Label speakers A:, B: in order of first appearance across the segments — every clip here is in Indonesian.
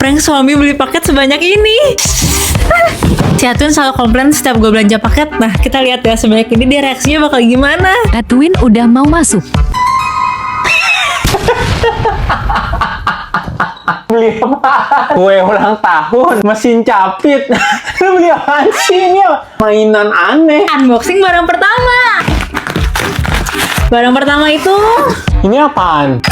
A: prank suami beli paket sebanyak ini. Si Atwin selalu komplain setiap gue belanja paket. Nah, kita lihat ya sebanyak ini dia reaksinya bakal gimana.
B: Atwin udah mau masuk.
C: Beli apa? Kue ulang tahun, mesin capit. Lu beli apaan sih? Ini mainan aneh.
A: Unboxing barang pertama. Barang pertama itu
C: Ini apaan?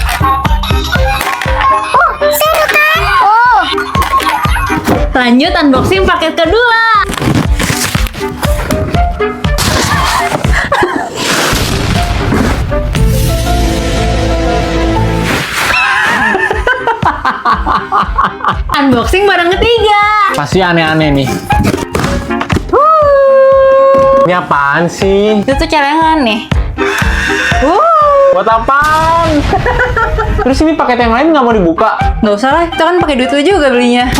A: lanjut unboxing paket kedua. Unboxing barang ketiga.
C: Pasti aneh-aneh nih. Ini apaan sih?
A: Itu tuh celengan nih.
C: Buat apaan? Terus ini paket yang lain nggak mau dibuka?
A: Nggak usah lah, itu kan pakai duit lu juga belinya.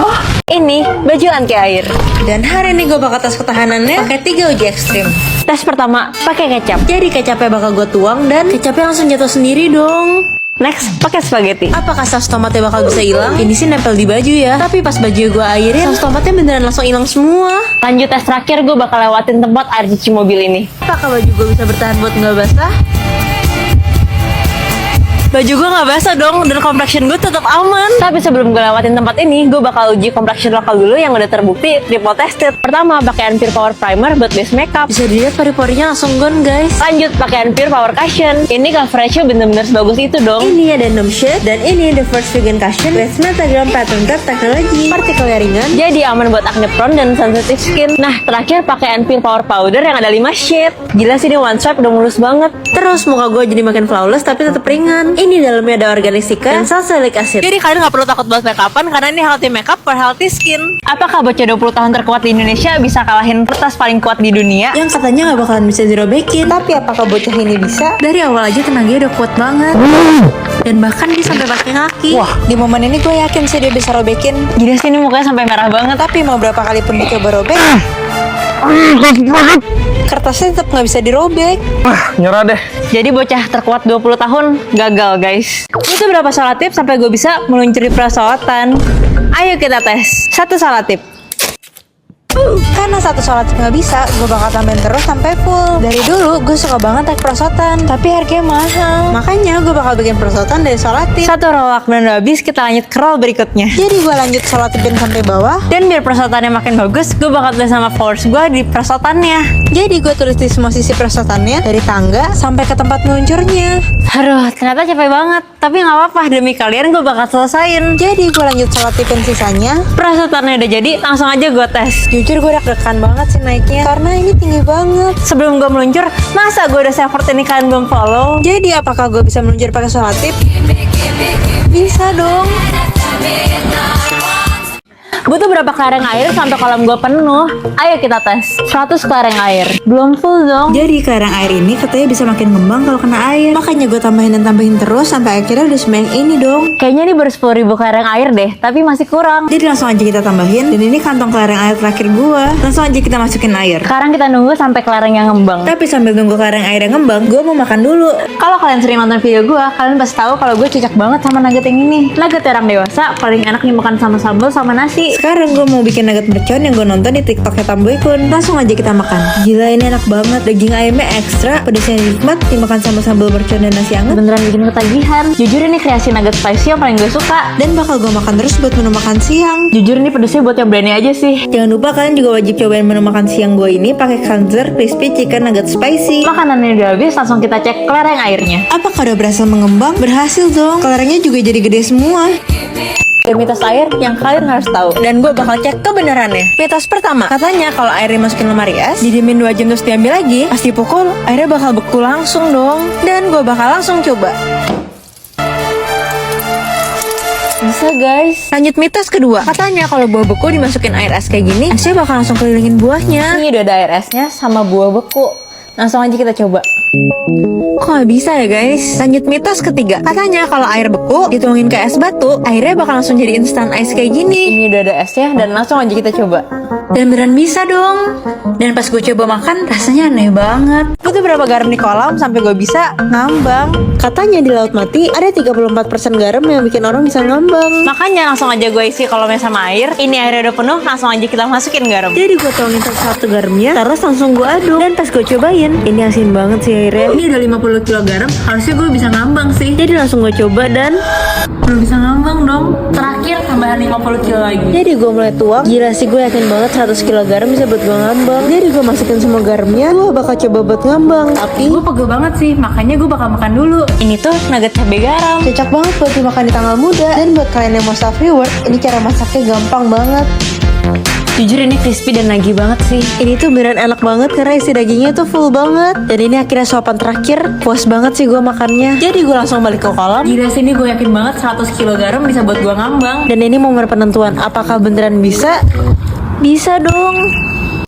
A: Ini baju anti air. Dan hari ini gue bakal tes ketahanannya pakai 3 uji ekstrim. Tes pertama pakai kecap. Jadi kecapnya bakal gue tuang dan kecapnya langsung jatuh sendiri dong. Next, pakai spaghetti. Apakah saus tomatnya bakal bisa hilang? Ini sih nempel di baju ya. Tapi pas baju gue airin, saus tomatnya beneran langsung hilang semua. Lanjut tes terakhir, gue bakal lewatin tempat air cuci mobil ini. Apakah baju gue bisa bertahan buat nggak basah? Baju gue nggak basah dong, dan complexion gue tetap aman. Tapi sebelum gue lewatin tempat ini, gue bakal uji complexion lokal dulu yang udah terbukti triple tested. Pertama, pakai Pure Power Primer buat base makeup. Bisa dilihat pori-porinya langsung gone guys. Lanjut, pakai Pure Power Cushion. Ini coveragenya bener-bener sebagus itu dong. Ini ada 6 shade, dan ini the first vegan cushion with Metagram Pattern Wrap Technology. Partikelnya ringan, jadi aman buat acne prone dan sensitive skin. Nah, terakhir pakai Pure Power Powder yang ada 5 shade. Gila sih, ini one swipe udah mulus banget. Terus muka gue jadi makin flawless tapi tetap ringan. Ini dalamnya ada organic sticker dan salicylic acid. Jadi kalian nggak perlu takut buat makeupan karena ini healthy makeup for healthy skin. Apakah bocah 20 tahun terkuat di Indonesia bisa kalahin kertas paling kuat di dunia? Yang katanya nggak bakalan bisa dirobekin. Tapi apakah bocah ini bisa? Dari awal aja tenaganya udah kuat banget. Dan bahkan dia sampai pakai kaki. Wah, di momen ini gue yakin sih dia bisa robekin. Gila sih, ini mukanya sampai merah banget. Tapi mau berapa kali pun dicoba robek, kertasnya tetap nggak bisa dirobek.
C: Nyerah deh.
A: Jadi bocah terkuat 20 tahun gagal guys. Itu berapa salah tips sampai gue bisa meluncuri perawatan? Ayo kita tes. 1 salah tip. Karena 1 salah tip nggak bisa, gue bakal tambahin terus sampai full. Dari dulu gue suka banget naik perosotan, tapi harganya mahal. Makanya gue bakal bikin perosotan dari salah tip. 1 roll dan udah habis, kita lanjut ke roll berikutnya. Jadi gue lanjut salah tipin sampai bawah. Dan biar perosotannya makin bagus, gue bakal tulis sama followers gue di perosotannya. Jadi gue tulis di semua sisi perosotannya, dari tangga sampai ke tempat meluncurnya. Aduh, ternyata capek banget. Tapi nggak apa-apa, demi kalian gue bakal selesain. Jadi gue lanjut salah tipin sisanya. Perosotannya udah jadi, langsung aja gue tes. Jujur gue deg-degan banget sih naiknya, karena ini tinggi banget. Sebelum gue meluncur, masa gue udah effort ini kalian belum follow? Jadi apakah gue bisa meluncur pakai salah tip? Bisa dong. Butuh berapa kelereng air sampai kolam gue penuh? Ayo kita tes. 100 kelereng air. Belum full dong. Jadi kelereng air ini katanya bisa makin ngembang kalau kena air. Makanya gue tambahin dan tambahin terus sampai akhirnya udah sebanyak ini dong. Kayaknya ini baru 10.000 kelereng air deh, tapi masih kurang. Jadi langsung aja kita tambahin. Dan ini kantong kelereng air terakhir gue. Langsung aja kita masukin air. Sekarang kita nunggu sampai kelerengnya ngembang. Tapi sambil nunggu kelereng airnya ngembang, gue mau makan dulu. Kalau kalian sering nonton video gue, kalian pasti tahu kalau gue cocok banget sama nugget yang ini. Nugget orang dewasa paling enak dimakan sama sambal sama nasi. Sekarang gue mau bikin nugget mercon yang gue nonton di TikToknya Tamboy Kun. Langsung aja kita makan. Gila, ini enak banget. Daging ayamnya ekstra, pedasnya nikmat, dimakan sama sambal mercon dan nasi hangat. Beneran bikin ketagihan. Jujur ini kreasi nugget spicy yang paling gue suka. Dan bakal gue makan terus buat menu makan siang. Jujur ini pedasnya buat yang berani aja sih. Jangan lupa kalian juga wajib cobain menu makan siang gue ini pakai Kanzer Crispy Chicken Nugget Spicy. Makanannya udah habis, langsung kita cek kelereng airnya. Apakah udah berhasil mengembang? Berhasil dong. Kelerengnya juga jadi gede semua. Ada mitos air yang kalian harus tahu, dan gue bakal cek kebenarannya. Mitos pertama, katanya kalau air dimasukin lemari es, didiemin 2 jam terus diambil lagi, pas dipukul, airnya bakal beku langsung dong. Dan gue bakal langsung coba. Bisa guys. Lanjut mitos kedua, katanya kalau buah beku dimasukin air es kayak gini, esnya bakal langsung kelilingin buahnya. Ini udah ada air esnya sama buah beku. Langsung aja kita coba. Kok gak bisa ya guys? Lanjut mitos ketiga. Katanya kalau air beku dituangin ke es batu, airnya bakal langsung jadi instant ice kayak gini. Ini udah ada esnya dan langsung aja kita coba. Dan beneran bisa dong. Dan pas gue coba makan rasanya aneh banget. Butuh berapa garam di kolam sampai gue bisa ngambang. Katanya di laut mati ada 34% garam yang bikin orang bisa ngambang. Makanya langsung aja gue isi kolomnya sama air. Ini airnya udah penuh, langsung aja kita masukin garam. Jadi gue tuangin satu garamnya, terus langsung gue aduk. Dan pas gue cobain, ini asin banget sih airnya. Ini udah 50 kg garam, harusnya gue bisa ngambang sih. Jadi langsung gue coba dan belum bisa ngambang dong. Terakhir tambahan 50 kg lagi. Jadi gue mulai tuang. Gila sih, gue yakin banget 100 kg garam bisa buat gue ngambang. Jadi gue masukin semua garamnya, gue bakal coba buat ngambang. Tapi gue pegel banget sih, makanya gue bakal makan dulu. Ini tuh nugget cabai garam. Cocok banget buat dimakan di tanggal muda. Dan buat kalian yang mau self reward, ini cara masaknya gampang banget. Jujur ini crispy dan nagih banget sih. Ini tuh beneran enak banget karena isi dagingnya tuh full banget. Dan ini akhirnya suapan terakhir. Puas banget sih gue makannya. Jadi gue langsung balik ke kolam. Gila sih, ini gue yakin banget 100 kg garam bisa buat gue ngambang. Dan ini momen penentuan apakah beneran bisa? Bisa dong.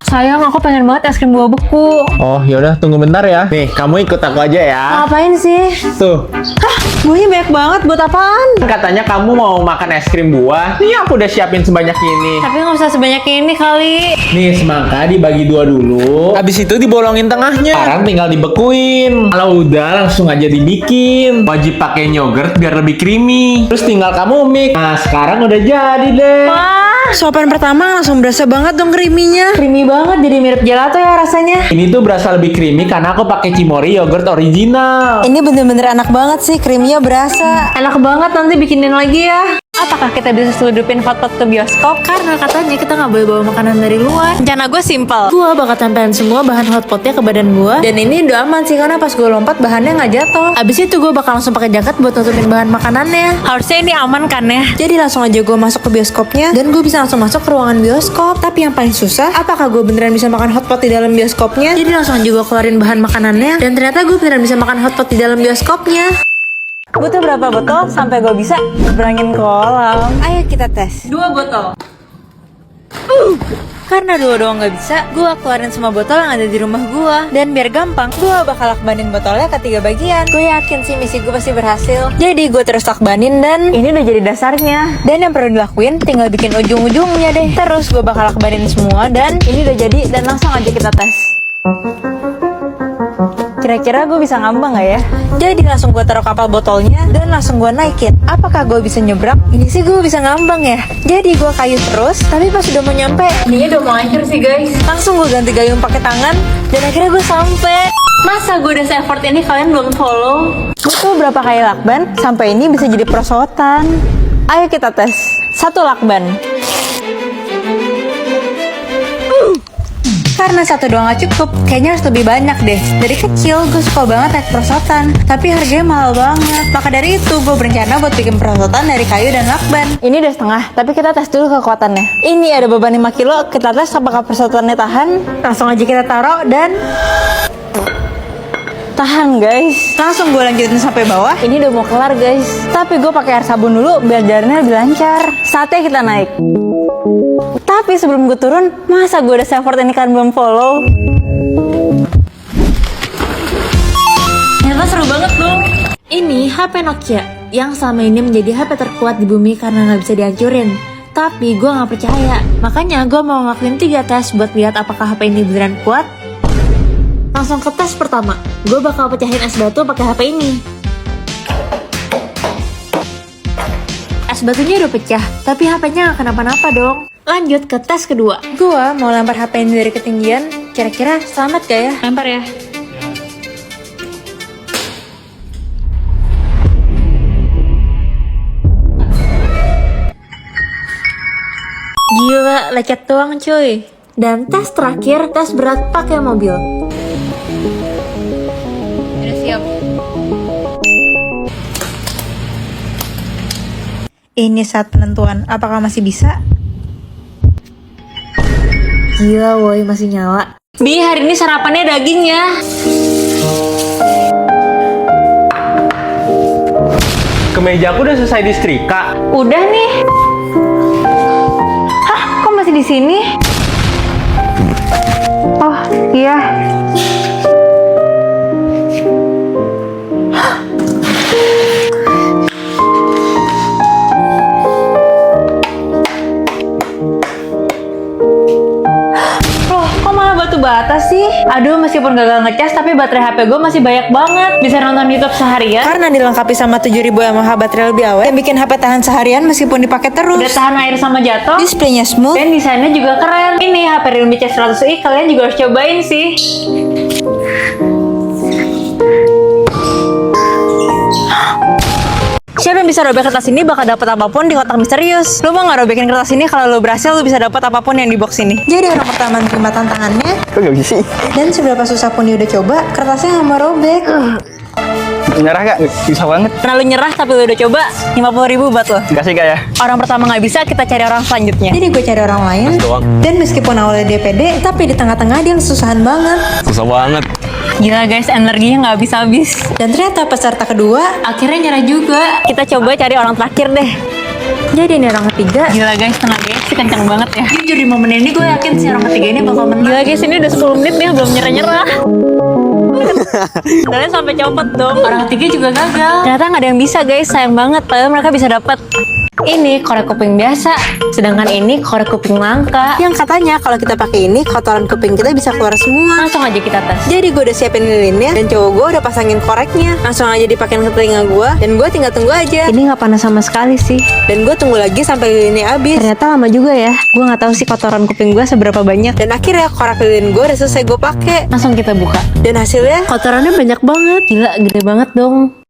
A: Sayang, aku pengen banget es krim buah beku.
C: Oh, yaudah tunggu bentar ya. Nih, kamu ikut aku aja ya.
A: Ngapain sih?
C: Tuh.
A: Hah, buahnya banyak banget, buat apaan?
C: Katanya kamu mau makan es krim buah. Nih aku udah siapin sebanyak ini.
A: Tapi nggak usah sebanyak ini kali.
C: Nih semangka dibagi dua dulu. Habis itu dibolongin tengahnya. Sekarang tinggal dibekuin. Kalau udah langsung aja dibikin. Wajib pakai yogurt biar lebih creamy. Terus tinggal kamu mix. Nah sekarang udah jadi deh.
A: Wah, suapan pertama langsung berasa banget dong creamy-nya. Creamy banget, jadi mirip gelato ya rasanya.
C: Ini tuh berasa lebih creamy karena aku pakai Cimory yogurt original.
A: Ini bener-bener enak banget sih, creamy-nya berasa. Enak banget, nanti bikinin lagi ya. Apakah kita bisa seludupin hotpot ke bioskop? Karena katanya kita nggak boleh bawa makanan dari luar. Rencana gue simpel. Gue bakal tempelin semua bahan hotpotnya ke badan gue. Dan ini udah aman sih karena pas gue lompat bahannya nggak jatuh. Abis itu gue bakal langsung pakai jaket buat nutupin bahan makanannya. Harusnya ini aman kan ya? Jadi langsung aja gue masuk ke bioskopnya dan gue bisa langsung masuk ke ruangan bioskop. Tapi yang paling susah, apakah gue beneran bisa makan hotpot di dalam bioskopnya? Jadi langsung aja gue keluarin bahan makanannya dan ternyata gue beneran bisa makan hotpot di dalam bioskopnya. Butuh berapa botol sampai gue bisa nyebrangin kolam? Ayo kita tes. 2 botol. Karena 2 doang gak bisa, gue keluarin semua botol yang ada di rumah gue. Dan biar gampang, gue bakal lakbanin botolnya ke 3 bagian. Gue yakin sih misi gue pasti berhasil. Jadi gue terus lakbanin dan ini udah jadi dasarnya. Dan yang perlu dilakuin tinggal bikin ujung-ujungnya deh. Terus gue bakal lakbanin semua dan ini udah jadi dan langsung aja kita tes. Kira-kira gue bisa ngambang gak ya? Jadi langsung gue taruh kapal botolnya dan langsung gue naikin. Apakah gue bisa nyebrang? Ini sih gue bisa ngambang ya. Jadi gue kayu terus, tapi pas udah mau nyampe, ini udah mau hancur sih guys. Langsung gue ganti gayung pakai tangan dan akhirnya gue sampai. Masa gue udah se-effort ini kalian belum follow? Butuh berapa kali lakban sampai ini bisa jadi perosotan? Ayo kita tes. 1 lakban. Karena 1 doang gak cukup, kayaknya harus lebih banyak deh. Dari kecil gue suka banget naik perosotan, tapi harganya mahal banget. Maka dari itu gue berencana buat bikin perosotan dari kayu dan lakban. Ini udah setengah, tapi kita tes dulu kekuatannya. Ini ada beban 5 kilo, kita tes apakah perosotannya tahan. Langsung aja kita taruh dan tahan guys. Langsung gue lanjutin sampai bawah. Ini udah mau kelar guys. Tapi gue pakai air sabun dulu biar jalannya lebih lancar. Saatnya kita naik. Tapi sebelum gue turun, masa gue udah se-effort ini kan belum follow? Ternyata seru banget dong. Ini HP Nokia yang selama ini menjadi HP terkuat di bumi karena nggak bisa dihancurin. Tapi gue nggak percaya. Makanya gue mau ngelakuin 3 tes buat lihat apakah HP ini beneran kuat. Langsung ke tes pertama. Gue bakal pecahin es batu pakai HP ini. Es batunya udah pecah, tapi HP-nya gak kenapa-napa dong. Lanjut ke tes kedua. Gua mau lempar HP ini dari ketinggian. Kira-kira selamat gak ya? Lempar ya. Gila, lecet doang cuy. Dan tes terakhir, tes berat pakai mobil. Udah siap. Ini saat penentuan, apakah masih bisa? Gila woi, masih nyala. Bi, hari ini sarapannya daging ya.
C: Kemejaku udah selesai disetrika.
A: Udah nih. Hah, kok masih di sini? Oh, iya. atas sih? Aduh, meskipun gagal ngecas, tapi baterai HP gue masih banyak banget. Bisa nonton YouTube seharian. Karena dilengkapi sama 7000 mAh baterai lebih awet, yang bikin HP tahan seharian meskipun dipakai terus. Udah tahan air sama jatuh. Displaynya smooth. Dan desainnya juga keren. Ini HP Realme C100i, kalian juga harus cobain sih. Siapa yang bisa robek kertas ini bakal dapat apapun di kotak misterius. Lu mau nggak robekin kertas ini? Kalau lu berhasil, lu bisa dapat apapun yang di box ini. Jadi orang pertama terima tantangannya.
D: Kok gak bisa sih?
A: Dan seberapa susah pun dia udah coba, kertasnya nggak mau robek.
D: Nyerah gak? Bisa banget.
A: Karena lu nyerah tapi lu udah coba, 50.000 buat lo.
D: Kasih Kak ya.
A: Orang pertama nggak bisa, kita cari orang selanjutnya. Jadi gue cari orang lain. Dan meskipun awalnya dia pede, tapi di tengah-tengah dia kesusahan banget.
D: Susah banget.
A: Gila guys, energinya nggak habis-habis. Dan ternyata peserta kedua akhirnya nyerah juga. Kita coba cari orang terakhir deh. Jadi ini orang ketiga. Gila guys, tenaganya sih kencang banget ya. Jujur di momen ini gue yakin si orang ketiga ini bakal menang. Gila guys, ini udah 10 menit nih belum nyerah-nyerah. Kalian sampai copot dong. Orang ketiga juga gagal. Ternyata nggak ada yang bisa guys, sayang banget. Padahal mereka bisa dapat. Ini korek kuping biasa, sedangkan ini korek kuping langka. Yang katanya kalau kita pakai ini, kotoran kuping kita bisa keluar semua. Langsung aja kita tes. Jadi gue udah siapin lilinnya dan cowok gue udah pasangin koreknya. Langsung aja dipakein ke telinga gue dan gue tinggal tunggu aja. Ini nggak panas sama sekali sih. Dan gue tunggu lagi sampai lilinnya habis. Ternyata lama juga ya. Gue nggak tahu sih kotoran kuping gue seberapa banyak. Dan akhirnya korek lilin gue udah selesai gue pakai. Langsung kita buka. Dan hasilnya kotorannya banyak banget. Gila, gede banget dong.